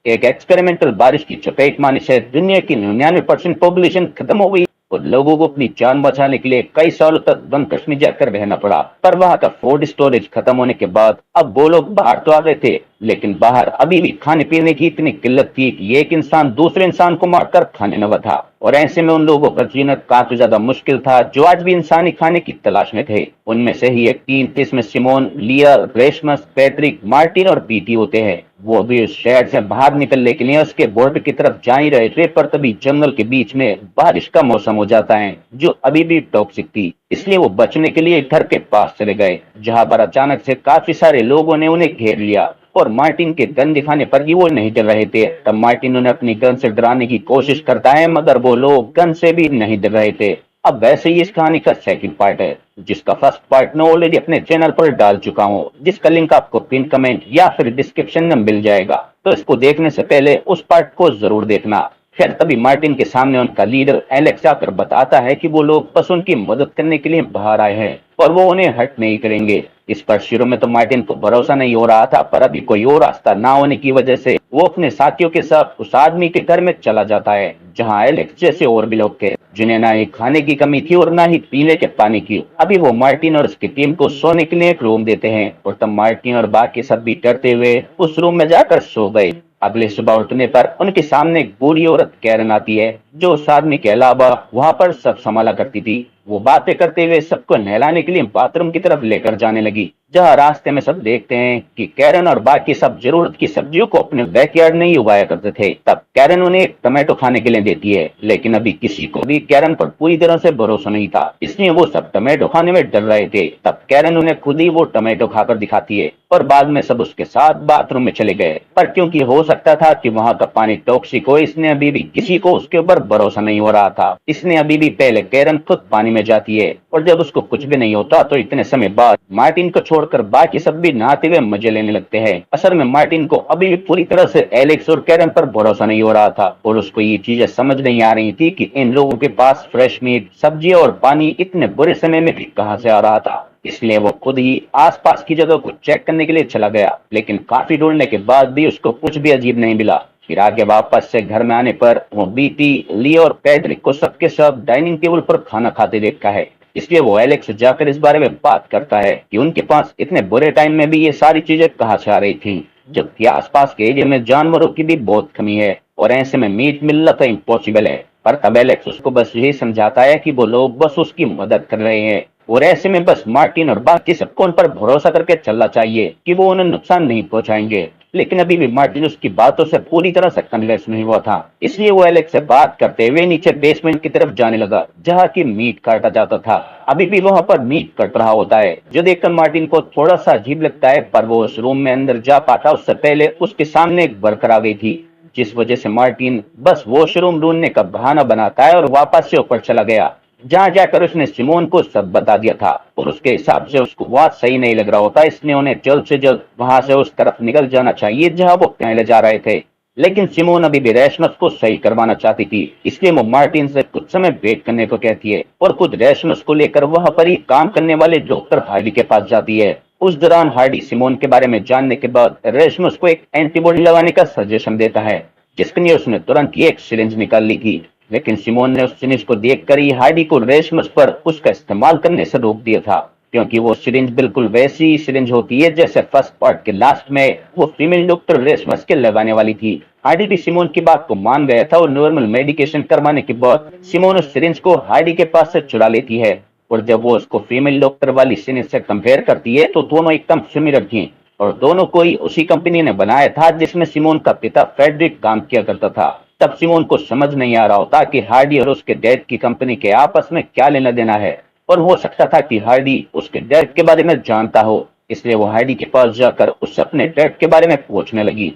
एक एक्सपेरिमेंटल बारिश की चपेट में आने से दुनिया की 99% पॉपुलेशन खत्म हो गई और लोगों को अपनी जान बचाने के लिए कई सालों तक बंद कश्मीर जाकर रहना पड़ा। पर वहां का फूड स्टोरेज खत्म होने के बाद अब वो लोग बाहर तो आ गए थे, लेकिन बाहर अभी भी खाने पीने की इतनी किल्लत थी कि एक इंसान दूसरे इंसान को मारकर खाने न था। और ऐसे में उन लोगों का जीना काफी ज्यादा मुश्किल था जो आज भी इंसानी खाने की तलाश में थे। उनमें से ही एक टीम जिसमें सिमोन, लिया, रेशमस, पैट्रिक, मार्टिन और पीटी होते हैं। वो अभी उस शहर से बाहर निकलने के लिए उसके बॉर्डर की तरफ जा ही रहे थे, पर तभी जंगल के बीच में बारिश का मौसम हो जाता है जो अभी भी टॉक्सिक थी। इसलिए वो बचने के लिए घर के पास चले गए, जहां पर अचानक से काफी सारे लोगों ने उन्हें घेर लिया और मार्टिन के गन दिखाने पर भी वो नहीं डर रहे थे। तब मार्टिन उन्हें अपनी गन से डराने की कोशिश करता है, मगर वो लोग गन से भी नहीं डर रहे थे। अब वैसे ही इस कहानी का सेकंड पार्ट है, जिसका फर्स्ट पार्ट मैं ऑलरेडी अपने चैनल पर डाल चुका हूँ, जिसका लिंक आपको पिन कमेंट या फिर डिस्क्रिप्शन में मिल जाएगा। तो इसको देखने से पहले उस पार्ट को जरूर देखना। खैर तभी मार्टिन के सामने उनका लीडर एलेक्स आकर बताता है कि वो लोग बस उनकी मदद करने के लिए बाहर आए हैं और वो उन्हें हर्ट नहीं करेंगे। इस पर शुरू में तो मार्टिन को भरोसा नहीं हो रहा था, पर अभी कोई और रास्ता ना होने की वजह से वो अपने साथियों के साथ उस आदमी के घर में चला जाता है, जहां एलेक्स जैसे और भी लोग थे, जिन्हें ना ही खाने की कमी थी और ना ही पीने के पानी की। अभी वो मार्टिन और उसकी टीम को सोने के लिए एक रूम देते हैं और तब मार्टिन और बाकी सब भी डरते हुए उस रूम में जाकर सो गए। अगले सुबह उठने पर उनके सामने एक बूढ़ी औरत कैरन आती है, जो उस आदमी के अलावा वहां पर सब संभाला करती थी। वो बातें करते हुए सबको नहलाने के लिए बाथरूम की तरफ लेकर जाने लगी, जहाँ रास्ते में सब देखते हैं कि कैरन और बाकी सब जरूरत की सब्जियों को अपने बैकयार्ड में ही उगाया करते थे। तब कैरन उन्हें एक टमाटो खाने के लिए देती है, लेकिन अभी किसी को भी कैरन पर पूरी तरह से भरोसा नहीं था, इसलिए वो सब टमाटो खाने में डर रहे थे। तब कैरन उन्हें खुद ही वो टमाटो खाकर दिखाती है और बाद में सब उसके साथ बाथरूम में चले गए। पर क्योंकि हो सकता था कि वहां का पानी टॉक्सिक हो, इसने अभी भी किसी को उसके ऊपर भरोसा नहीं हो रहा था। इसने अभी भी पहले कैरन खुद पानी में जाती है और जब उसको कुछ भी नहीं होता तो इतने समय बाद मार्टिन को छोड़कर बाकी सब भी नहाते हुए मजे लेने लगते हैं। असल में मार्टिन को अभी भी पूरी तरह से एलेक्स और कैरन पर भरोसा नहीं हो रहा था और उसको ये चीजें समझ नहीं आ रही थी कि इन लोगों के पास फ्रेश मीट, सब्जियां और पानी इतने बुरे समय में भी कहां से आ रहा था। इसलिए वो खुद ही आसपास की जगह को चेक करने के लिए चला गया, लेकिन काफी ढूंढने के बाद भी उसको कुछ भी अजीब नहीं मिला। फिर आगे वापस से घर में आने पर वो बीटी, ली और पैट्रिक को सबके सब डाइनिंग टेबल पर खाना खाते देखता है। इसलिए वो एलेक्स से जाकर इस बारे में बात करता है कि उनके पास इतने बुरे टाइम में भी ये सारी चीजें कहाँ से आ रही थी, जबकि आसपास के एरिया में जानवरों की भी बहुत कमी है और ऐसे में मीट मिलना तो इम्पॉसिबल है। पर तब एलेक्स उसको बस यही समझाता है कि वो लोग बस उसकी मदद कर रहे हैं और ऐसे में बस मार्टिन और बाकी सबको उन पर भरोसा करके चलना चाहिए कि वो उन्हें नुकसान नहीं पहुंचाएंगे। लेकिन अभी भी मार्टिन उसकी बातों से पूरी तरह से कन्विंस नहीं हुआ था, इसलिए वो एलेक्स से बात करते हुए नीचे बेसमेंट की तरफ जाने लगा, जहाँ की मीट काटा जाता था। अभी भी वहां पर मीट कट रहा होता है, जो देखकर मार्टिन को थोड़ा सा अजीब लगता है, पर वो उस रूम में अंदर जा पाता उससे पहले उसके सामने एक वर्कर आ गई थी, जिस वजह से मार्टिन बस वॉशरूम ढूंढने का बहाना बनाता है और वापस से ऊपर चला गया, जहां जाकर उसने सिमोन को सब बता दिया था। और उसके हिसाब से उसको बात सही नहीं लग रहा होता, इसलिए उन्हें जल्द से जल्द वहां से उस तरफ निकल जाना चाहिए जहां वो पहले जा रहे थे। लेकिन सिमोन अभी भी रेशमस को सही करवाना चाहती थी, इसलिए वो मार्टिन से कुछ समय वेट करने को कहती है और खुद रेशमस को लेकर वहां पर ही काम करने वाले डॉक्टर हार्डी के पास जाती है। उस दौरान हार्डी सिमोन के बारे में जानने के बाद रेशमस को एक एंटीबॉडी लगाने का सजेशन देता है, जिसके लिए उसने तुरंत एक सिरिंज निकाल ली थी। लेकिन सिमोन ने उस सिरिंज को देखकर ही हार्डी को रेशमस पर उसका इस्तेमाल करने से रोक दिया था, क्योंकि वो सिरिंज बिल्कुल वैसी ही सिरिंज होती है जैसे फर्स्ट पार्ट के लास्ट में वो फीमेल डॉक्टर रेशमस के लगाने वाली थी। हार्डी भी सिमोन की बात को मान गया था और नॉर्मल मेडिकेशन करवाने के बाद सिमोन उस सिरिंज को हार्डी के पास से चुरा लेती है और जब वो उसको फीमेल डॉक्टर वाली सिरिंज से कंपेयर करती है तो दोनों एकदम सिमिलर थी और दोनों को ही उसी कंपनी ने बनाया था जिसमें सिमोन का पिता फ्रेडरिक काम किया करता था। तब सिमोन को समझ नहीं आ रहा होता कि हार्डी और उसके डैड की कंपनी के आपस में क्या लेना देना है, और हो सकता था कि हार्डी उसके डैड के बारे में जानता हो, इसलिए वो हार्डी के पास जाकर उससे अपने डैड के बारे में पूछने लगी।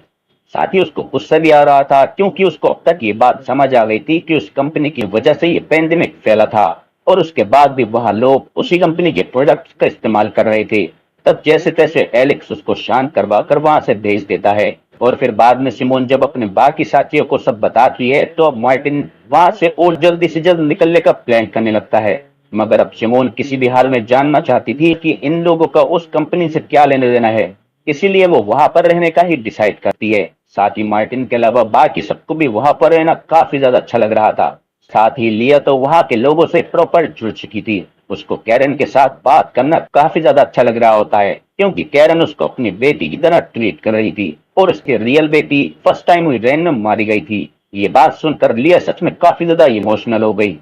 साथ ही उसको गुस्सा भी आ रहा था, क्योंकि उसको अब तक ये बात समझ आ गई थी कि उस कंपनी की वजह से ये पेंडेमिक फैला था और उसके बाद भी वहां लोग उसी कंपनी के प्रोडक्ट्स का इस्तेमाल कर रहे थे। तब जैसे तैसे एलेक्स उसको शांत करवा कर वहां से भेज देता है और फिर बाद में सिमोन जब अपने बाकी साथियों को सब बताती है तो अब मार्टिन वहां से और जल्दी से जल्द निकलने का प्लान करने लगता है। मगर अब सिमोन किसी भी हाल में जानना चाहती थी कि इन लोगों का उस कंपनी से क्या लेना देना है, इसीलिए वो वहां पर रहने का ही डिसाइड करती है। साथ ही मार्टिन के अलावा बाकी सबको भी वहां पर रहना काफी ज्यादा अच्छा लग रहा था। साथ ही लिया तो वहां के लोगों से प्रॉपर जुड़ चुकी थी। उसको कैरन के साथ बात करना काफी ज्यादा अच्छा लग रहा होता है, क्योंकि कैरन उसको अपनी बेटी की तरह ट्रीट कर रही थी और उसकी रियल बेटी फर्स्ट टाइम हुई रैंडम मारी गई थी। ये बात सुनकर लिया सच में काफी ज्यादा इमोशनल हो गई।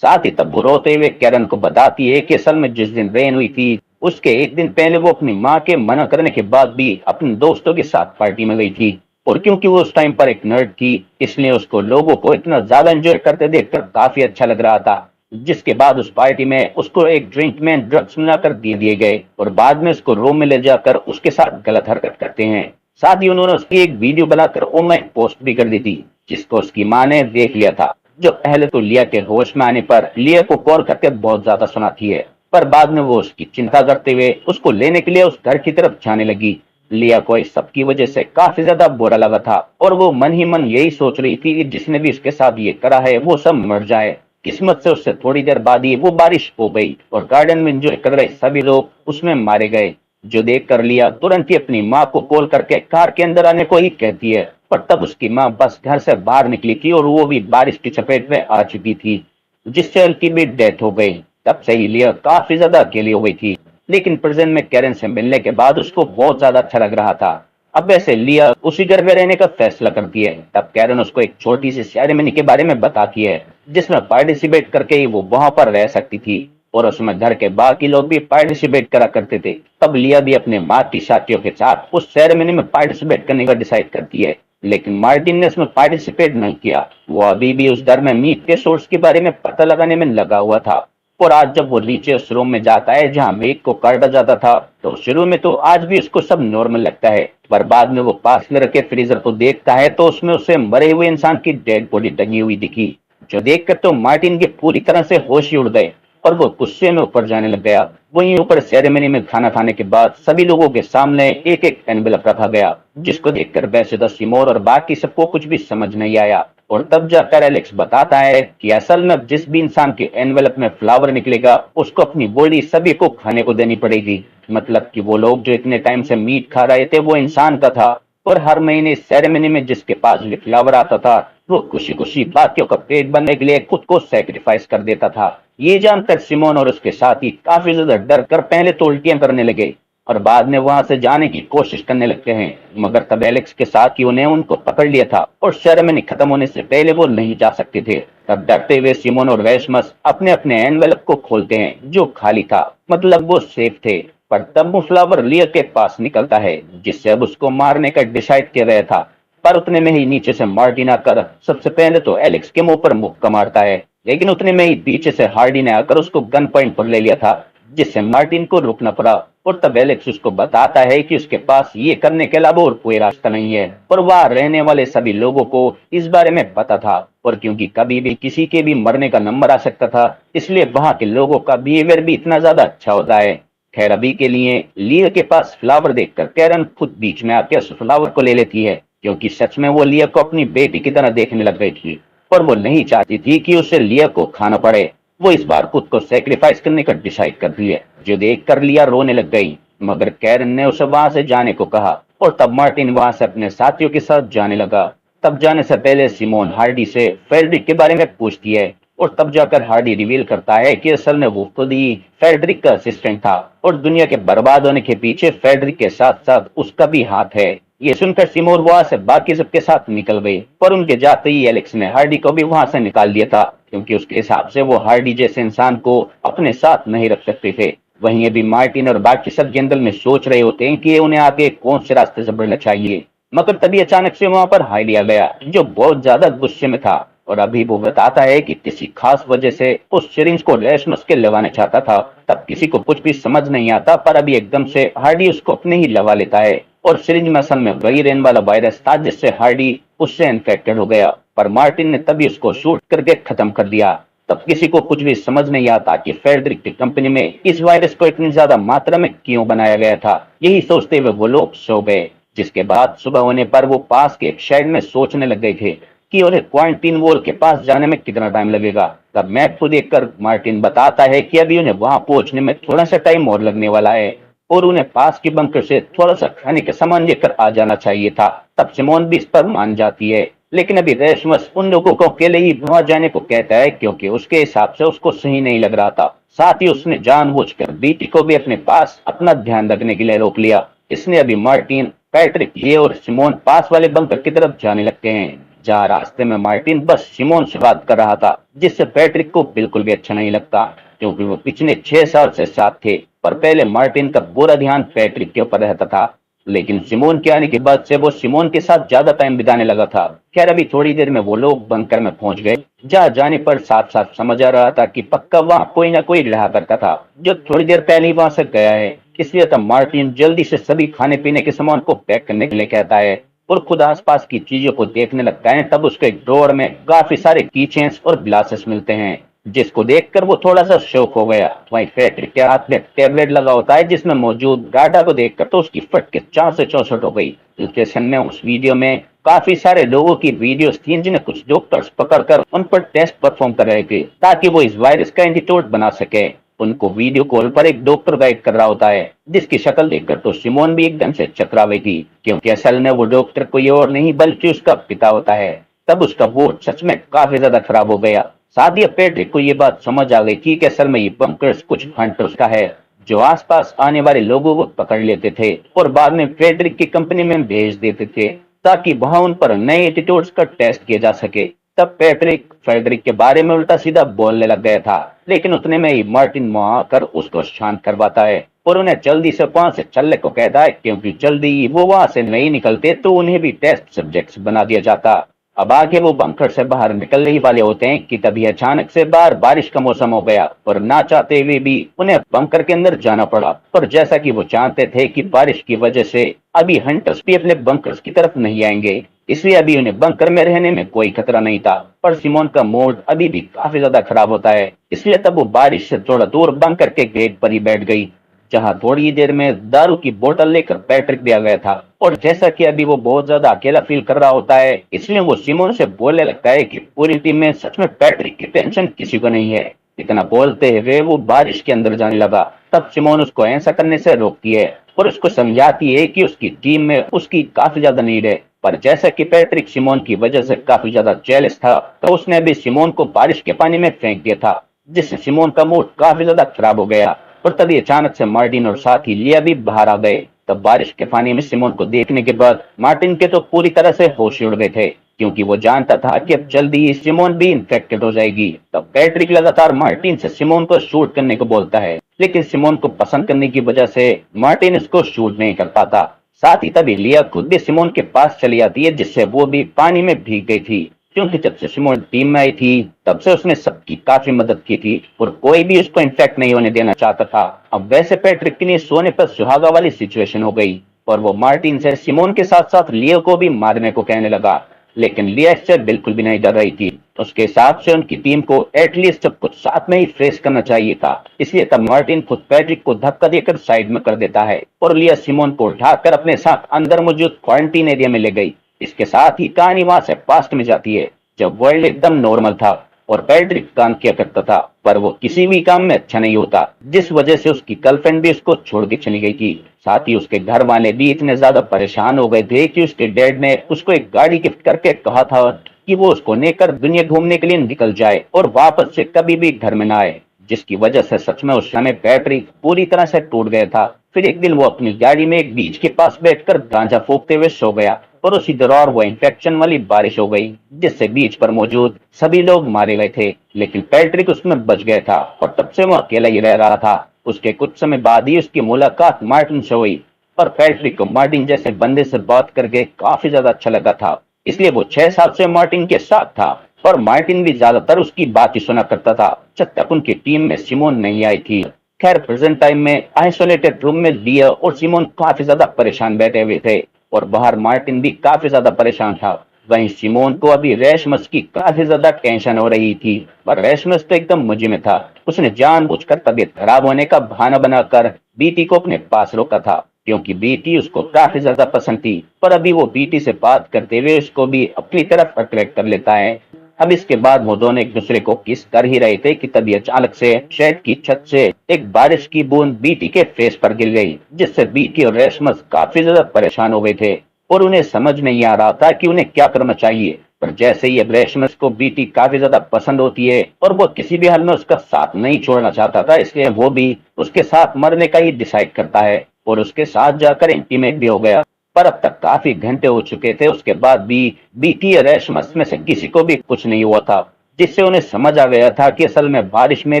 साथ ही तब वो रोते हुए कैरन को बताती है कि असल में जिस दिन रेन हुई थी उसके एक दिन पहले वो अपनी माँ के मना करने के बाद भी अपने दोस्तों के साथ पार्टी में गई थी। और क्योंकि वो उस टाइम पर एक नर्ड थी, इसलिए उसको लोगों को इतना ज्यादा एंजॉय करते देखकर काफी अच्छा लग रहा था। जिसके बाद उस पार्टी में उसको एक ड्रिंक में ड्रग्स मिलाकर दे दिए गए और बाद में उसको रूम में ले जाकर उसके साथ गलत हरकत करते हैं। साथ ही उन्होंने उसकी एक वीडियो बनाकर ऑनलाइन पोस्ट भी कर दी थी, जिसको उसकी माँ ने देख लिया था। जो पहले तो लिया के होश में आने पर लिया को कॉल करके बहुत ज्यादा सुनाती है, पर बाद में वो उसकी चिंता करते हुए उसको लेने के लिए उस घर की तरफ जाने लगी। लिया को इस सब की वजह से काफी ज्यादा बुरा लगा था और वो मन ही मन यही सोच रही थी कि जिसने भी उसके साथ ये करा है वो सब मर जाए। किस्मत से उससे थोड़ी देर बाद ही वो बारिश हो गई और गार्डन में एंजॉय कर रहे सभी लोग उसमें मारे गए। जो देख कर लिया तुरंत ही अपनी माँ को कॉल करके कार के अंदर आने को ही कहती है, पर तब उसकी माँ बस घर से बाहर निकली थी और वो भी बारिश की चपेट में आ चुकी थी, जिससे उनकी भी डेथ हो गई। तब से ही लिया काफी ज्यादा अकेली हो गई थी, लेकिन प्रेजेंट में कैरन से मिलने के बाद उसको बहुत ज्यादा अच्छा लग रहा था। अब वैसे लिया उसी घर में रहने का फैसला करती है। तब कैरन उसको एक छोटी सी सेरेमनी के बारे में बताती है, जिसमें पार्टिसिपेट करके ही वो वहां पर रह सकती थी और उसमें घर के बाकी लोग भी पार्टिसिपेट करा करते थे। तब लिया भी अपने माँ की साथियों के साथ उस सेरेमनी में पार्टिसिपेट करने का डिसाइड करती है, लेकिन मार्टिन ने इसमें पार्टिसिपेट नहीं किया। वो अभी भी उस घर में मीट के सोर्स के बारे में पता लगाने में लगा हुआ था। और आज जब वो नीचे उस रूम में जाता है जहाँ मीट को काटा जाता था, तो शुरू में तो आज भी उसको सब नॉर्मल लगता है, पर बाद में वो पास में रखे फ्रीजर को देखता है तो उसमें उसे मरे हुए इंसान की डेड बॉडी टंगी हुई दिखी। जो देखकर तो मार्टिन के पूरी तरह से होश ही उड़ गए और वो गुस्से में ऊपर जाने लग गया। वहीं ऊपर सेरेमनी में खाना खाने के बाद सभी लोगों के सामने एक एक एनवेलप रखा गया, जिसको देखकर वैसे तो सिमोन और बाकी सबको कुछ भी समझ नहीं आया। और तब जाकर एलेक्स बताता है कि असल में जिस भी इंसान के एनवेलप में फ्लावर निकलेगा उसको अपनी बॉडी सभी को खाने को देनी पड़ेगी। मतलब कि वो लोग जो इतने टाइम से मीट खा रहे थे वो इंसान का था, और हर महीने सेरेमनी में जिसके पास भी फ्लावर आता था वो खुशी खुशी बाकियों का पेट भरने के लिए खुद को सेक्रीफाइस कर देता था। ये जानकर सिमोन और उसके साथी काफी ज्यादा डर कर पहले तो उल्टियां करने लगे और बाद में वहां से जाने की कोशिश करने लगते हैं, मगर तब एलेक्स के साथियों ने उनको पकड़ लिया था और सेरेमनी खत्म होने से पहले वो नहीं जा सकते थे। तब डरते हुए सिमोन और वेस्मस अपने अपने एनवेलप को खोलते हैं जो खाली था, मतलब वो सेफ थे। पर तब वो फ्लावर लिया के पास निकलता है, जिससे अब उसको मारने का डिसाइड किया गया था। पर उतने में ही नीचे से मार्टिन आकर सबसे पहले तो एलेक्स के मुंह पर मुक्का मारता है, लेकिन उतने में ही पीछे से हार्डी ने आकर उसको गन पॉइंट पर ले लिया था, जिससे मार्टिन को रुकना पड़ा। और तब एलेक्स उसको बताता है कि उसके पास ये करने के अलावा और कोई रास्ता नहीं है, और वहां रहने वाले सभी लोगों को इस बारे में पता था। और क्योंकि कभी भी किसी के भी मरने का नंबर आ सकता था, इसलिए वहां के लोगों का बिहेवियर भी इतना ज्यादा अच्छा होता है। खैर अभी के लिए लिया के पास फ्लावर देखकर कैरन खुद बीच में आकर उस फ्लावर को ले लेती है, क्योंकि सच में वो लिया को अपनी बेटी की तरह देखने लग गई थी और वो नहीं चाहती थी कि उसे लिया को खाना पड़े। वो इस बार खुद को सेक्रीफाइस करने का डिसाइड कर लिया। जो देख कर लिया रोने लग गई, मगर कैरन ने उसे वहां से जाने को कहा और तब मार्टिन वहां से अपने साथियों के साथ जाने लगा। तब जाने से पहले सिमोन हार्डी से फेडरिक के बारे में पूछती है और तब जाकर हार्डी रिवील करता है कि असल में वो खुद ही फेडरिक का असिस्टेंट था और दुनिया के बर्बाद होने के पीछे फेडरिक के साथ साथ उसका भी हाथ है। ये सुनकर सिमोन वहां से बाकी सबके साथ निकल गई, पर उनके जाते ही एलेक्स ने हार्डी को भी वहां से निकाल दिया था, क्योंकि उसके हिसाब से वो हार्डी जैसे इंसान को अपने साथ नहीं रख सकते थे। वहीं अभी मार्टिन और बाकी सब जंगल में सोच रहे होते हैं कि उन्हें आगे कौन से रास्ते से बढ़ना चाहिए, मगर तभी अचानक से वहां पर हार्डी आ गया, जो बहुत ज्यादा गुस्से में था। और अभी वो बताता है कि किसी खास वजह से उस सिरिंज को रेशमस के लगाना चाहता था। तब किसी को कुछ भी समझ नहीं आता, पर अभी एकदम से हार्डी उसको अपने ही लगा लेता है और सिरिंज में असल में वही रेन वाला वायरस था जिससे हार्डी उससे इन्फेक्टेड हो गया, पर मार्टिन ने तभी उसको शूट करके खत्म कर दिया। तब किसी को कुछ भी समझ नहीं आता कि फेडरिक की कंपनी में इस वायरस को इतनी ज्यादा मात्रा में क्यों बनाया गया था। यही सोचते हुए वो लोग सो गए, जिसके बाद सुबह होने पर वो पास के एक शेड में सोचने लग गए थे कि उन्हें क्वारंटीन वॉल के पास जाने में कितना टाइम लगेगा। तब मैप को देखकर मार्टिन बताता है कि अभी उन्हें वहां पहुंचने में थोड़ा सा टाइम और लगने वाला है। और उन्हें पास की बंकर से थोड़ा सा खाने का सामान लेकर आ जाना चाहिए था। तब सिमोन भी इस पर मान जाती है, लेकिन अभी रेशमस उन लोगों को अकेले ही वहां जाने को कहता है क्योंकि उसके हिसाब से उसको सही नहीं लग रहा था। साथ ही उसने जानबूझकर बीटी को भी अपने पास अपना ध्यान रखने के लिए रोक लिया। इसने अभी मार्टिन, पैट्रिक, ये और सिमोन पास वाले बंकर की तरफ जाने लगते हैं, जहाँ रास्ते में मार्टिन बस सिमोन से बात कर रहा था, जिससे पैट्रिक को बिल्कुल भी अच्छा नहीं लगता क्योंकि वो पिछले 6 साल से साथ थे। पर पहले मार्टिन का पूरा ध्यान पैट्रिक के ऊपर रहता था, लेकिन सिमोन के आने के बाद से वो सिमोन के साथ ज्यादा टाइम बिताने लगा था। खैर अभी थोड़ी देर में वो लोग बंकर में पहुंच गए, जहाँ जाने पर साफ साफ समझ आ रहा था कि पक्का वहां कोई ना कोई रहा करता था जो थोड़ी देर पहले ही वहां से गया है। इसलिए तब मार्टिन जल्दी से सभी खाने पीने के सामान को पैक करने के लिए कहता है और खुद आसपास की चीजों को देखने लगता है। तब उसके एक ड्रॉअर में काफी सारे की चेन्स और ग्लासेस मिलते हैं, जिसको देखकर वो थोड़ा सा शौक हो गया। वहीं पैट्रिक के हाथ में टैबलेट लगा होता है जिसमें मौजूद डाटा को देखकर तो उसकी फट के 4 से 64 हो गई। स्टेशन में उस वीडियो में काफी सारे लोगों की वीडियोस थी जिन्हें कुछ डॉक्टर्स पकड़कर उन पर टेस्ट परफॉर्म कर रहे थे ताकि वो इस वायरस का एंटीडोट बना सके। उनको वीडियो कॉल पर एक डॉक्टर गाइड कर रहा होता है, जिसकी शक्ल देखकर तो सिमोन भी एकदम से चकरा गई थी क्योंकि असल में वो डॉक्टर कोई और नहीं बल्कि उसका पिता होता है। तब उसका मूड सच में काफी ज्यादा खराब हो गया। साथ ही पैट्रिक को ये बात समझ आ गई थी कि असल में ये बंकर्स कुछ हंटर्स का है जो आसपास आने वाले लोगों को पकड़ लेते थे और बाद में पैट्रिक की कंपनी में भेज देते थे ताकि वहां उन पर नए एटीट्यूड्स का टेस्ट किया जा सके। तब पैट्रिक फ्रेडरिक के बारे में उल्टा सीधा बोलने लग गया था, लेकिन उतने में ही मार्टिन वहां आकर उसको शांत करवाता है और उन्हें जल्दी से वहां से चलने को कहता है क्योंकि जल्दी ही वो वहां से नहीं निकलते तो उन्हें भी टेस्ट सब्जेक्ट्स बना दिया जाता। अब आगे वो बंकर से बाहर निकलने ही वाले होते हैं कि तभी अचानक से बाहर बारिश का मौसम हो गया और ना चाहते हुए भी उन्हें बंकर के अंदर जाना पड़ा। पर जैसा कि वो जानते थे कि बारिश की वजह से अभी हंटर्स भी अपने बंकर्स की तरफ नहीं आएंगे, इसलिए अभी उन्हें बंकर में रहने में कोई खतरा नहीं था। पर सिमोन का मूड अभी भी काफी ज्यादा खराब होता है, इसलिए तब वो बारिश से थोड़ा दूर बंकर के गेट पर ही बैठ गई, जहां थोड़ी देर में दारू की बोतल लेकर पैट्रिक भी आ गया था। और जैसा कि अभी वो बहुत ज्यादा अकेला फील कर रहा होता है, इसलिए वो सिमोन से बोलने लगता है कि पूरी टीम में सच में पैट्रिक की टेंशन किसी को नहीं है। इतना बोलते हुए वो बारिश के अंदर जाने लगा। तब सिमोन उसको ऐसा करने से रोकती है और उसको समझाती है कि उसकी टीम में उसकी काफी ज्यादा नीड है। पर जैसा कि पैट्रिक सिमोन की वजह से काफी ज्यादा जेलस था, तो उसने भी सिमोन को बारिश के पानी में फेंक दिया था, जिससे सिमोन का मूड काफी ज्यादा खराब हो गया। और तभी अचानक से मार्टिन और साथ ही लिया भी बाहर आ गए। तब बारिश के पानी में सिमोन को देखने के बाद मार्टिन के तो पूरी तरह से होश उड़ गए थे क्योंकि वो जानता था कि अब जल्दी ही सिमोन भी इन्फेक्टेड हो जाएगी। तब पैट्रिक लगातार मार्टिन से सिमोन को शूट करने को बोलता है, लेकिन सिमोन को पसंद करने की वजह से मार्टिन इसको शूट नहीं कर पाता। साथ ही तभी लिया खुद भी सिमोन के पास चली आती है, जिससे वो भी पानी में भीग गई थी क्योंकि जब से सिमोन टीम में आई थी तब से उसने सबकी काफी मदद की थी और कोई भी उसको इन्फेक्ट नहीं होने देना चाहता था। अब वैसे पैट्रिक के लिए सोने पर सुहागा वाली सिचुएशन हो गई और वो मार्टिन से सिमोन के साथ साथ लियो को भी मारने को कहने लगा, लेकिन लिया इससे बिल्कुल भी नहीं डर रही थी। उसके हिसाब से उनकी टीम को एटलीस्ट सब कुछ साथ में ही फेस करना चाहिए था, इसलिए तब मार्टिन खुद पैट्रिक को धक्का देकर साइड में कर देता है और लिया सिमोन को उठाकर अपने साथ अंदर मौजूद क्वारंटीन एरिया में ले गई। इसके साथ ही कहानी वहां से पास्ट में जाती है जब वर्ल्ड एकदम नॉर्मल था और पैट्रिक काम किया करता था, पर वो किसी भी काम में अच्छा नहीं होता, जिस वजह से उसकी गर्लफ्रेंड भी उसको छोड़ के चली गई थी। साथ ही उसके घर वाले भी इतने ज्यादा परेशान हो गए थे कि उसके डैड ने उसको एक गाड़ी गिफ्ट करके कहा था कि वो उसको लेकर दुनिया घूमने के लिए निकल जाए और वापस से कभी भी घर में ना आए, जिसकी वजह से सच में उस समय पैट्रिक पूरी तरह से टूट गया था। फिर एक दिन वो अपनी गाड़ी में एक बीच के पास बैठकर गांजा फूकते हुए सो गया और उसी दौरान वो इन्फेक्शन वाली बारिश हो गई, जिससे बीच पर मौजूद सभी लोग मारे गए थे, लेकिन पैट्रिक उसमें बच गया था और तब से वो अकेला ही रह रहा था। उसके कुछ समय बाद ही उसकी मुलाकात मार्टिन से हुई और पैट्रिक को मार्टिन जैसे बंदे से बात करके काफी ज्यादा अच्छा लगा था, इसलिए वो 6 साल से मार्टिन के साथ था और मार्टिन भी ज्यादातर उसकी बात ही सुना करता था जब तक उनकी टीम में सिमोन नहीं आई थी। खैर प्रेजेंट टाइम में आइसोलेटेड रूम में लिया और सिमोन काफी ज्यादा परेशान बैठे हुए थे और बाहर मार्टिन भी काफी ज्यादा परेशान था। वहीं सिमोन को अभी रेशमस की काफी ज्यादा टेंशन हो रही थी, पर रेशमस तो एकदम मजे में था। उसने जानबूझकर तबीयत खराब होने का बहाना बनाकर बीटी को अपने पास रोका था क्योंकि बीटी उसको काफी ज्यादा पसंद थी, पर अभी वो बीटी से बात करते हुए उसको भी अपनी तरफ अट्रैक्ट कर लेता है। अब इसके बाद वो दोनों एक दूसरे को किस कर ही रहे थे कि तभी अचानक से शेड की छत से एक बारिश की बूंद बीटी के फेस पर गिर गई, जिससे बीटी और रेशमस काफी ज्यादा परेशान हो गए थे और उन्हें समझ नहीं आ रहा था कि उन्हें क्या करना चाहिए। पर जैसे ही अब रेशमस को बीटी काफी ज्यादा पसंद होती है और वो किसी भी हाल में उसका साथ नहीं छोड़ना चाहता था, इसलिए वो भी उसके साथ मरने का ही डिसाइड करता है और उसके साथ जाकर इंटीमेट भी हो गया। पर अब तक काफी घंटे हो चुके थे, उसके बाद भी बीटी और रेशमस में से किसी को भी कुछ नहीं हुआ था, जिससे उन्हें समझ आ गया था कि असल में बारिश में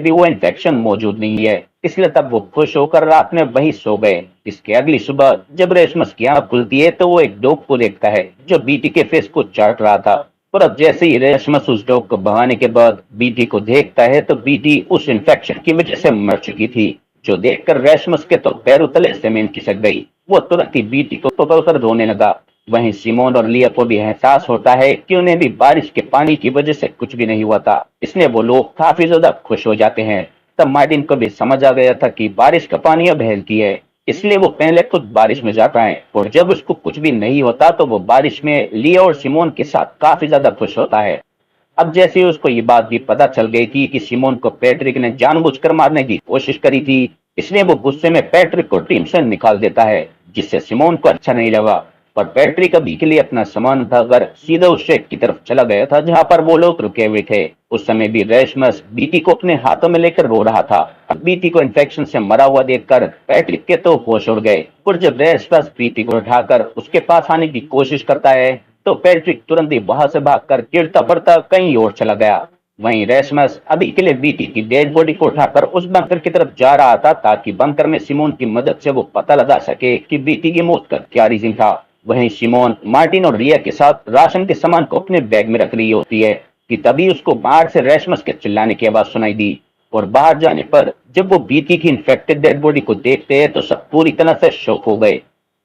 भी वो इन्फेक्शन मौजूद नहीं है। इसलिए तब वो खुश होकर रात में वहीं सो गए। इसके अगली सुबह जब रेशमस की आंख खुलती है तो वो एक डॉग को देखता है जो बीटी के फेस को चाट रहा था। पर अब जैसे ही रेशमस उस डॉग को भगाने के बाद बीटी को देखता है तो बीटी उस इन्फेक्शन की वजह से मर चुकी थी, जो देखकर रेशमस के तो पैरों तले जमीन खिसक गई। वो तुरंत ही बीटी को पकड़कर रोने लगा। वहीं सिमोन और लिया को भी एहसास होता है कि उन्हें भी बारिश के पानी की वजह से कुछ भी नहीं हुआ था, इसलिए वो लोग काफी ज्यादा खुश हो जाते हैं। तब मार्टिन को भी समझ आ गया था कि बारिश का पानी अब हेल्थी है, इसलिए वो पहले खुद बारिश में जाता है और जब उसको कुछ भी नहीं होता तो वो बारिश में लिया और सिमोन के साथ काफी ज्यादा खुश होता है। अब जैसे ही उसको ये बात भी पता चल गई थी कि सिमोन को पैट्रिक ने जानबूझकर मारने की कोशिश करी थी, इसलिए वो गुस्से में पैट्रिक को टीम से निकाल देता है, जिससे सिमोन को अच्छा नहीं लगा। पर पैट्रिक अभी के लिए अपना सामान उठाकर सीधा उस शेड की तरफ चला गया था जहां पर वो लोग रुके हुए थे। उस समय भी रेशमस बीटी को अपने हाथों में लेकर रो रहा था। अब बीटी को इन्फेक्शन से मरा हुआ देखकर पैट्रिक के तो होश उड़ गए और जब रेशमस बीटी को उठाकर उसके पास आने की कोशिश करता है तो पैट्रिक तुरंत ही वहां से भागकर गिरता पड़ता कहीं और चला गया। वहीं रेशमस अभी के लिए बीटी की डेड बॉडी को उठाकर उस बंकर की तरफ जा रहा था ताकि बंकर में सिमोन की मदद से वो पता लगा सके कि बीटी की मौत का क्या रीजन था। वहीं सिमोन मार्टिन और रिया के साथ राशन के सामान को अपने बैग में रख रही होती है कि तभी उसको बाहर से रेशमस के चिल्लाने की आवाज सुनाई दी और बाहर जाने पर जब वो बीटी की इन्फेक्टेड डेड बॉडी को देखते हैं तो सब पूरी तरह से शॉक हो गए।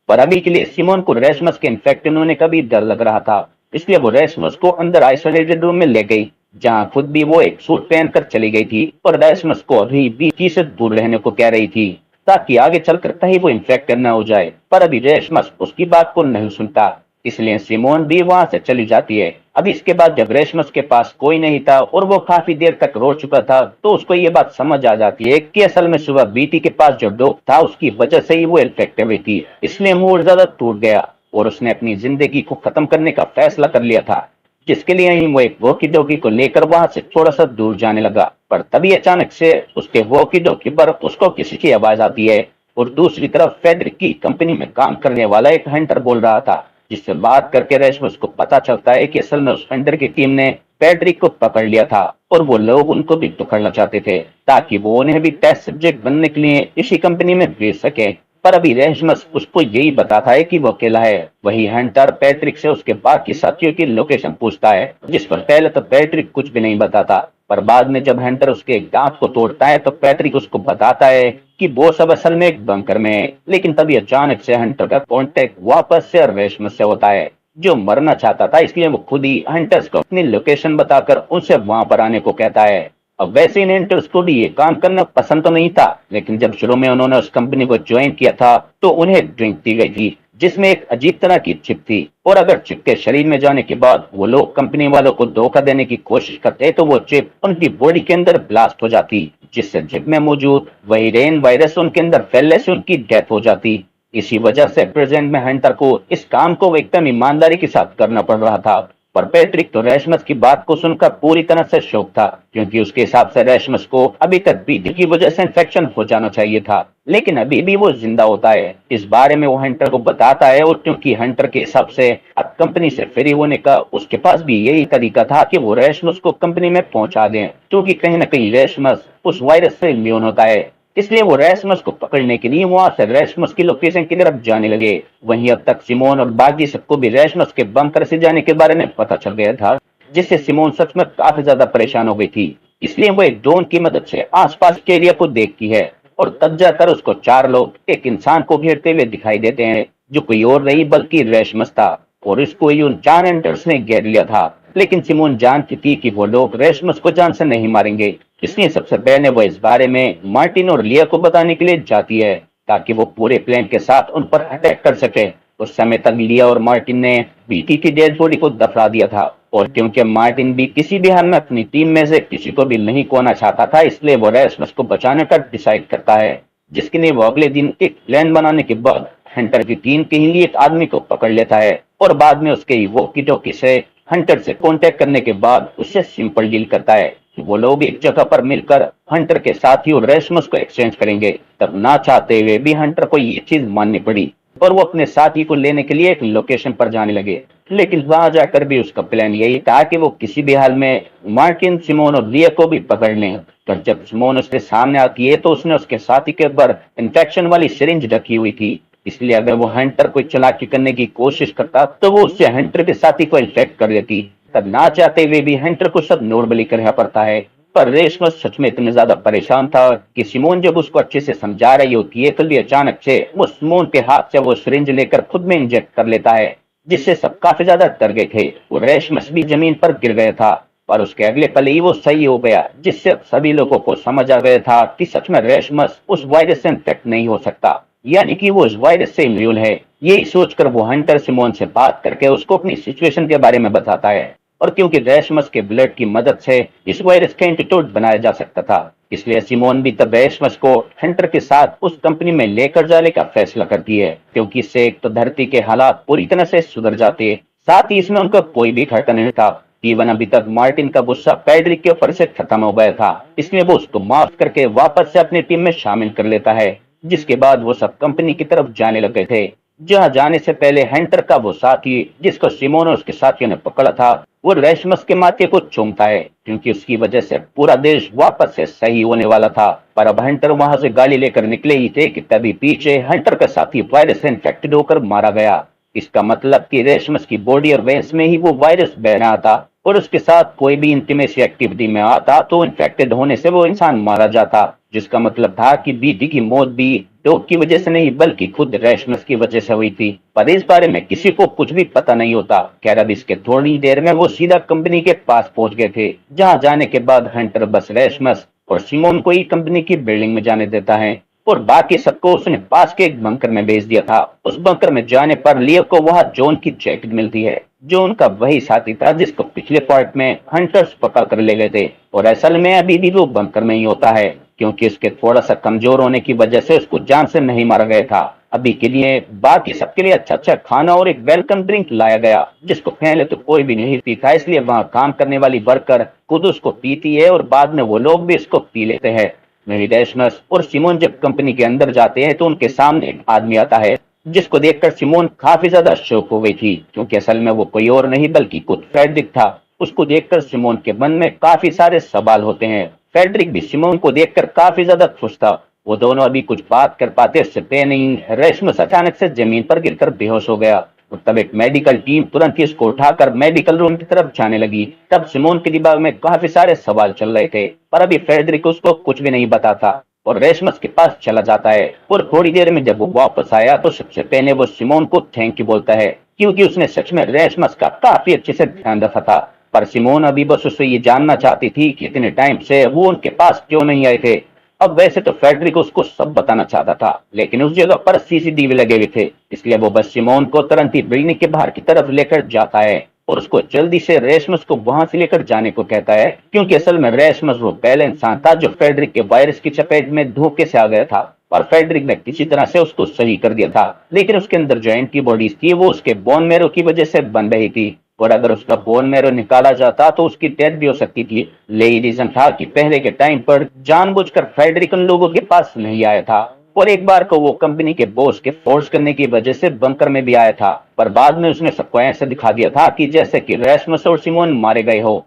पर अभी के लिए सिमोन को रेशमस के इन्फेक्टेड होने का भी डर लग रहा था, इसलिए वो रेशमस को अंदर आइसोलेटेड रूम में ले गई जहां खुद भी वो एक सूट पहनकर चली गई थी और रेशमस को अभी बीटी से दूर रहने को कह रही थी ताकि आगे चलकर कहीं वो इन्फेक्टेड न हो जाए। पर अभी रेशमस उसकी बात को नहीं सुनता, इसलिए सिमोन भी वहां से चली जाती है। अब इसके बाद जब रेशमस के पास कोई नहीं था और वो काफी देर तक रो चुका था तो उसको ये बात समझ आ जाती है कि असल में सुबह बीटी के पास जो डॉग था उसकी वजह से ही वो इन्फेक्टेड हुई थी, इसलिए मूड ज्यादा टूट गया और उसने अपनी जिंदगी को खत्म करने का फैसला कर लिया था, जिसके लिए ही वो एक वॉकी डॉगी को लेकर वहां से थोड़ा सा दूर जाने लगा। पर तभी अचानक से उसके वॉकी डॉगी पर उसको किसी की आवाज आती है और दूसरी तरफ फेडरिक की कंपनी में काम करने वाला एक हंटर बोल रहा था, जिससे बात करके रेशमस को पता चलता है कि असल में उस हंटर की टीम ने पैट्रिक को पकड़ लिया था और वो लोग उनको भी पकड़ना चाहते थे ताकि वो उन्हें भी टेस्ट सब्जेक्ट बनने के लिए इसी कंपनी में भेज सके। पर अभी रेशमस उसको यही बताता है कि वो अकेला है। वही हंटर पैट्रिक से उसके बाकी साथियों की लोकेशन पूछता है, जिस पर पहले तो पैट्रिक कुछ भी नहीं बताता, पर बाद में जब हंटर उसके दांत को तोड़ता है तो पैट्रिक उसको बताता है कि वो सब असल में एक बंकर में है। लेकिन तभी अचानक से हंटर का कांटेक्ट वापस से रेशमस से होता है जो मरना चाहता था, इसलिए वो खुद ही हंटर्स को अपनी लोकेशन बताकर उनसे वहां पर आने को कहता है। अब वैसे इन हंटर्स को भी ये काम करना पसंद तो नहीं था, लेकिन जब शुरू में उन्होंने उस कंपनी को ज्वाइन किया था तो उन्हें ड्रिंक दी गई थी जिसमें एक अजीब तरह की चिप थी और अगर चिप के शरीर में जाने के बाद वो लोग कंपनी वालों को धोखा देने की कोशिश करते तो वो चिप उनकी बॉडी के अंदर ब्लास्ट हो जाती, जिससे चिप में मौजूद वही रेन वायरस उनके अंदर फैलने से उनकी डेथ हो जाती। इसी वजह से प्रेजेंट में हंटर को इस काम को एकदम ईमानदारी के साथ करना पड़ रहा था। पर पैट्रिक तो रेशमस की बात को सुनकर पूरी तरह से शॉक था, क्योंकि उसके हिसाब से रेशमस को अभी तक बीटी की वजह से इन्फेक्शन हो जाना चाहिए था, लेकिन अभी भी वो जिंदा होता है। इस बारे में वो हंटर को बताता है और क्योंकि हंटर के हिसाब से अब कंपनी से फ्री होने का उसके पास भी यही तरीका था कि वो रेशमस को कंपनी में पहुंचा दें, क्योंकि कहीं ना कहीं रेशमस उस वायरस से इम्यून होता है। इसलिए वो रेशमस को पकड़ने के लिए वहां से रेशमस की लोकेशन की तरफ जाने लगे। वहीं अब तक सिमोन और बाकी सबको भी रेशमस के बंकर से जाने के बारे में पता चल गया था, जिससे सिमोन सच में काफी ज्यादा परेशान हो गई थी। इसलिए वो एक ड्रोन की मदद से आसपास के एरिया को देखती है और तब जाकर उसको चार लोग एक इंसान को घेरते हुए दिखाई देते हैं, जो कोई और नहीं बल्कि रेशमस था और इसको ही उन चार हंटर्स ने घेर लिया था। लेकिन सिमोन जानती थी कि वो लोग रेशमस को जान से नहीं मारेंगे, इसलिए सबसे पहले वो इस बारे में मार्टिन और लिया को बताने के लिए जाती है ताकि वो पूरे प्लान के साथ उन पर अटैक कर सके उस समय तक लिया और मार्टिन ने बीटी की डेड बॉडी को दफना दिया था, और क्योंकि मार्टिन भी किसी भी हाल में अपनी टीम में से किसी को भी नहीं खोना चाहता था, इसलिए वो रेसमस को बचाने का डिसाइड करता है, जिसके लिए वो अगले दिन एक प्लान बनाने के बाद हंटर की टीम के लिए एक आदमी को पकड़ लेता है और बाद में उसके वॉकी टॉकी से हंटर से कांटेक्ट करने के बाद उससे सिंपल डील करता है कि वो लोग एक जगह पर मिलकर हंटर के साथ ही और रेसमस को एक्सचेंज करेंगे। तब ना चाहते हुए भी हंटर को ये चीज माननी पड़ी और वो अपने साथी को लेने के लिए एक लोकेशन पर जाने लगे। लेकिन वहां जाकर भी उसका प्लान यही था कि वो किसी भी हाल में मार्टिन, सिमोन और लिया को भी पकड़ लें। पर जब सिमोन उसके सामने आती है तो उसने उसके साथी के ऊपर इंफेक्शन वाली सिरिंज रखी हुई थी, इसलिए अगर वो हंटर को चालाकी करने की कोशिश करता तो वो उससे हंटर के साथी को इन्फेक्ट कर देती। तब ना चाहते हुए भी हंटर को सब नॉर्मली करना पड़ता है। पर रेशमस सच में इतने ज्यादा परेशान था कि सिमोन जब उसको अच्छे से समझा रही होती है तो अचानक से वो सिमोन के हाथ से वो सिरिंज लेकर खुद में इंजेक्ट कर लेता है, जिससे सब काफी ज्यादा डर गए थे। वो रेशमस भी जमीन पर गिर गया था, पर उसके अगले पल ही वो सही हो गया, जिससे सभी लोगों को समझ आ गया था कि सच में रेशमस उस वायरस से इन्फेक्ट नहीं हो सकता, यानी कि वो उस वायरस से इम्यून है। यही सोचकर वो हंटर सिमोन से बात करके उसको अपनी सिचुएशन के बारे में बताता है, और क्योंकि रेशमस के ब्लड की मदद से इस वायरस का एंटीडोट बनाया जा सकता था, इसलिए सिमोन भी तब रेशमस को हंटर के साथ उस कंपनी में लेकर जाने का फैसला करती है, क्योंकि इससे एक तो धरती के हालात पूरी तरह से सुधर जाते हैं, साथ ही इसमें उनका कोई भी खर्चा नहीं था। इवन अभी तक मार्टिन का गुस्सा पैड्रिक के ऊपर से खत्म हो गया था, इसलिए वो उसको माफ करके वापस से अपनी टीम में शामिल कर लेता है, जिसके बाद वो सब कंपनी की तरफ जाने लग गए थे। जहाँ जाने से पहले हंटर का वो साथी जिसको सिमोन और उसके साथियों ने पकड़ा था, वो रेशमस के माथे को चूमता है, क्योंकि उसकी वजह से पूरा देश वापस से सही होने वाला था। पर अब हंटर वहां से गाड़ी लेकर निकले ही थे कि तभी पीछे हंटर का साथी वायरस से इन्फेक्टेड होकर मारा गया। इसका मतलब कि रेशमस की बॉडी और वेंस में ही वो वायरस बह रहा था, और उसके साथ कोई भी इंटीमेसी एक्टिविटी में आता तो इन्फेक्टेड होने से वो इंसान मारा जाता, जिसका मतलब था कि बीटी की मौत भी डॉग की वजह से नहीं बल्कि खुद रेशमस की वजह से हुई थी। पर इस बारे में किसी को कुछ भी पता नहीं होता। खैर अब इसके थोड़ी देर में वो सीधा कंपनी के पास पहुंच गए थे, जहां जाने के बाद हंटर बस रेशमस और सिमोन को ही कंपनी की बिल्डिंग में जाने देता है, और बाकी सबको उसने पास के एक बंकर में भेज दिया था। उस बंकर में जाने पर लियो को वहां जॉन की जैकेट मिलती है, जो उनका वही साथी था जिसको पिछले पार्ट में हंटर्स पकड़ कर ले गए थे, और असल में अभी भी वो बंकर में ही होता है, क्योंकि उसके थोड़ा सा कमजोर होने की वजह से उसको जान से नहीं मारा गया था। अभी के लिए बाकी सबके लिए अच्छा अच्छा खाना और एक वेलकम ड्रिंक लाया गया, जिसको पहले तो कोई भी नहीं पीता, इसलिए वहां काम करने वाली वर्कर खुद उसको पीती है और बाद में वो लोग भी इसको पी लेते हैं। रेशमस और सिमोन जब कंपनी के अंदर जाते हैं तो उनके सामने एक आदमी आता है, जिसको देखकर सिमोन काफी ज्यादा शौक हो गई थी, क्योंकि असल में वो कोई और नहीं बल्कि खुद फ्रेडरिक था। उसको देखकर सिमोन के मन में काफी सारे सवाल होते हैं। फ्रेडरिक भी सिमोन को देखकर काफी ज्यादा खुश था। वो दोनों अभी कुछ बात कर पाते इससे पहले ही रेशमस अचानक से जमीन पर गिरकर बेहोश हो गया। तब एक मेडिकल टीम तुरंत ही इसको उठाकर मेडिकल रूम की तरफ जाने लगी। तब सिमोन के दिमाग में काफी सारे सवाल चल रहे थे, पर अभी फ्रेडरिक उसको कुछ भी नहीं बताता और रेशमस के पास चला जाता है। और थोड़ी देर में जब वो वापस आया तो सबसे पहले वो सिमोन को थैंक यू बोलता है, क्योंकि उसने सच में रेशमस का काफी अच्छे से ध्यान रखा था। पर सिमोन अभी बस उससे ये जानना चाहती थी कि इतने टाइम से वो उनके पास क्यों नहीं आए थे। अब वैसे तो फ्रेडरिक उसको सब बताना चाहता था, लेकिन उस जगह पर सीसीटीवी लगे हुए थे, इसलिए वो बस सिमोन को तुरंत ही बिल्डिंग के बाहर की तरफ लेकर जाता है और उसको जल्दी से रेशमस को वहां से लेकर जाने को कहता है, क्योंकि असल में रेशमस वो पहले इंसान था जो फ्रेडरिक के वायरस की चपेट में धोखे से आ गया था, और फ्रेडरिक ने किसी तरह से उसको सही कर दिया था। लेकिन उसके अंदर जो एंटीबॉडीज थी वो उसके बोन मैरो की वजह से बन रही थी, और अगर उसका बोन मैरो निकाला जाता तो उसकी डेथ भी हो सकती थी। यही रीजन था कि पहले के टाइम पर जानबूझकर फ्रेडरिक उन लोगों के पास नहीं आया था, और एक बार को वो कंपनी के बॉस के फोर्स करने की वजह से बंकर में भी आया था, पर बाद में उसने सबको ऐसे दिखा दिया था कि जैसे कि रेशमस और सिमोन मारे गए हो।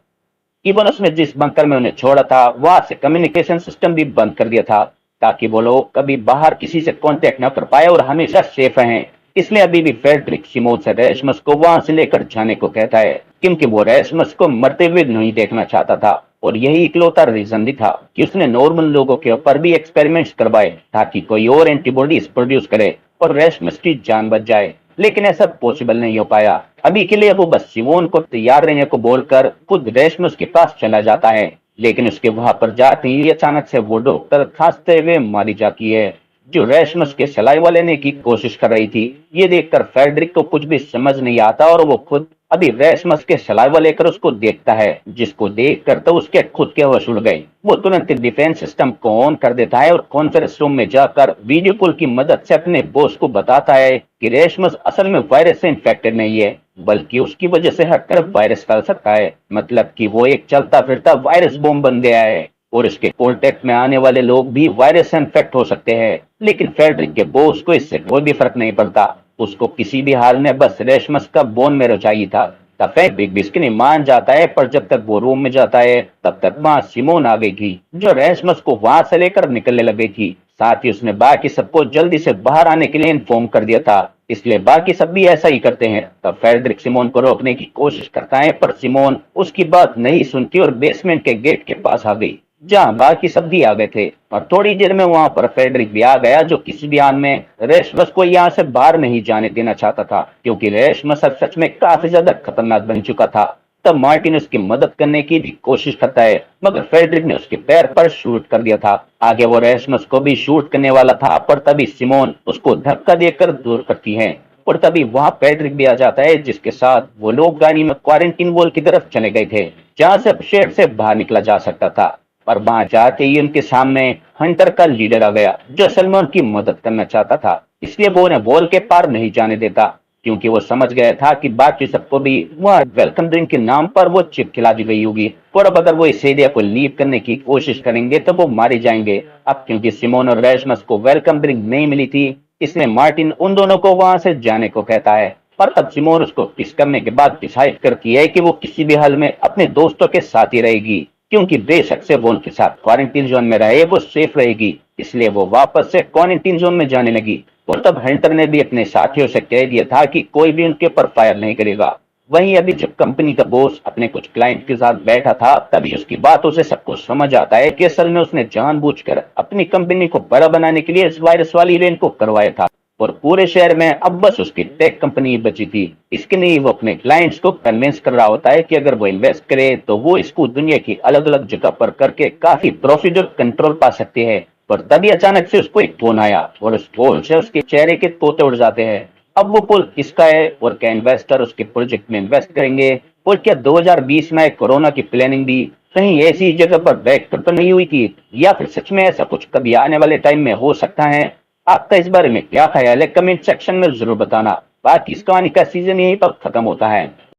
इवन उसने जिस बंकर में उन्हें छोड़ा था वहां से कम्युनिकेशन सिस्टम भी बंद कर दिया था, ताकि वो लोग कभी बाहर किसी से कांटेक्ट न कर पाए और हमेशा सेफ रहें। इसलिए अभी भी फ्रेडरिक सिमोन से रेशमस को वहां से लेकर जाने को कहता है, क्योंकि वो रेशमस को मरते हुए नहीं देखना चाहता था, और यही इकलौता रीजन भी था कि उसने नॉर्मल लोगों के ऊपर भी एक्सपेरिमेंट्स करवाए ताकि कोई और एंटीबॉडीज प्रोड्यूस करे और रेशमस की जान बच जाए। लेकिन ऐसा पॉसिबल नहीं हो पाया। अभी के लिए वो बस सिमोन को तैयार रहने को बोलकर खुद रेशमस के पास चला जाता है, लेकिन उसके वहां पर जाते ही अचानक से वो डॉक्टर खांसते हुए मारी जाती है। जो रेशमस के सलाइवा लेने की कोशिश कर रही थी। ये देखकर फेडरिक को कुछ भी समझ नहीं आता और वो खुद अभी रेशमस के सलाइवा लेकर उसको देखता है, जिसको देखकर तो उसके खुद के होश उड़ गए। वो तुरंत डिफेंस सिस्टम को ऑन कर देता है और कॉन्फ्रेंस रूम में जाकर वीडियो कॉल की मदद से अपने बॉस को बताता है कि रेशमस असल में वायरस से इन्फेक्टेड नहीं है, बल्कि उसकी वजह से हर तरफ वायरस फैल सकता है। मतलब कि वो एक चलता फिरता वायरस बॉम्ब बन गया है और इसके कॉन्टेक्ट में आने वाले लोग भी वायरस से इन्फेक्ट हो सकते हैं। लेकिन फेडरिक के बॉस को इससे कोई भी फर्क नहीं पड़ता। उसको किसी भी हाल में बस रेशमस का बोन मैरो चाहिए था। तब फेडरिक भी इसके लिए मान जाता है, पर जब तक वो रूम में जाता है तब तक वहां सिमोन आ गई थी, जो रेशमस को वहां से लेकर निकलने लग गई थी। साथ ही उसने बाकी सबको जल्दी से बाहर आने के लिए इन्फॉर्म कर दिया था, इसलिए बाकी सब भी ऐसा ही करते हैं। तब फेडरिक सिमोन को रोकने की कोशिश करता है, पर सिमोन उसकी बात नहीं सुनती और बेसमेंट के गेट के पास आ गई, जहां बाकी सब भी आ गए थे। और थोड़ी देर में वहां पर फेडरिक भी आ गया, जो किसी भी हाल में रेशमस को यहाँ से बाहर नहीं जाने देना चाहता था, क्योंकि रेशमस अब सच में काफी ज्यादा खतरनाक बन चुका था। तब मार्टिन उसकी मदद करने की भी कोशिश करता है, मगर फेडरिक ने उसके पैर पर शूट कर दिया था। आगे वो रेशमस को भी शूट करने वाला था, पर तभी सिमोन उसको धक्का देकर दूर करती है। और तभी वहां पैट्रिक भी आ जाता है, जिसके साथ वो लोग गाड़ी में क्वारंटीन वॉल की तरफ चले गए थे, जहां से शहर से बाहर निकला जा सकता था। पर वहां जाते ही उनके सामने हंटर का लीडर आ गया, जो असल में उनकी मदद करना चाहता था, इसलिए वो उन्हें वॉल के पार नहीं जाने देता, क्योंकि वो समझ गया था कि बाकी सबको भी वह वेलकम ड्रिंक के नाम पर वो चिप खिला दी गई होगी, और अब अगर वो इस एरिया को लीव करने की कोशिश करेंगे तो वो मारे जाएंगे। अब क्योंकि सिमोन और रेशमस को वेलकम ड्रिंक नहीं मिली थी, इसलिए मार्टिन उन दोनों को वहां से जाने को कहता है। पर अब सिमोन उसको किस करने के बाद डिसाइड करती है कि वो किसी भी हाल में अपने दोस्तों के साथ ही रहेगी, क्योंकि बेशक से वो उनके साथ क्वारंटीन जोन में रहे वो सेफ रहेगी। इसलिए वो वापस से क्वारंटीन जोन में जाने लगी। और तब हंटर ने भी अपने साथियों से कह दिया था कि कोई भी उनके ऊपर फायर नहीं करेगा। वहीं अभी जब कंपनी का बॉस अपने कुछ क्लाइंट के साथ बैठा था, तभी उसकी बातों से सबको समझ आता है कि असल में उसने जानबूझकर अपनी कंपनी को बड़ा बनाने के लिए इस वायरस वाली इवेंट को करवाया था, और पूरे शहर में अब बस उसकी टेक कंपनी बची थी। इसके लिए वो अपने क्लाइंट्स को कन्विंस कर रहा होता है कि अगर वो इन्वेस्ट करे तो वो इसको दुनिया की अलग अलग जगह पर करके काफी प्रॉफिट और कंट्रोल पा सकते हैं। पर तभी अचानक से उसको एक फोन आया और उस फोन से उसके चेहरे के तोते उड़ जाते हैं। अब वो पुल किसका है और क्या इन्वेस्टर उसके प्रोजेक्ट में इन्वेस्ट करेंगे, और क्या 2020 में कोरोना की प्लानिंग भी कहीं ऐसी जगह पर बैठ कर तो नहीं हुई थी, या फिर सच में ऐसा कुछ कभी आने वाले टाइम में हो सकता है। आपका इस बारे में क्या ख्याल है, कमेंट सेक्शन में जरूर बताना। बाकी इस कहानी का सीजन यहीं पर खत्म होता है।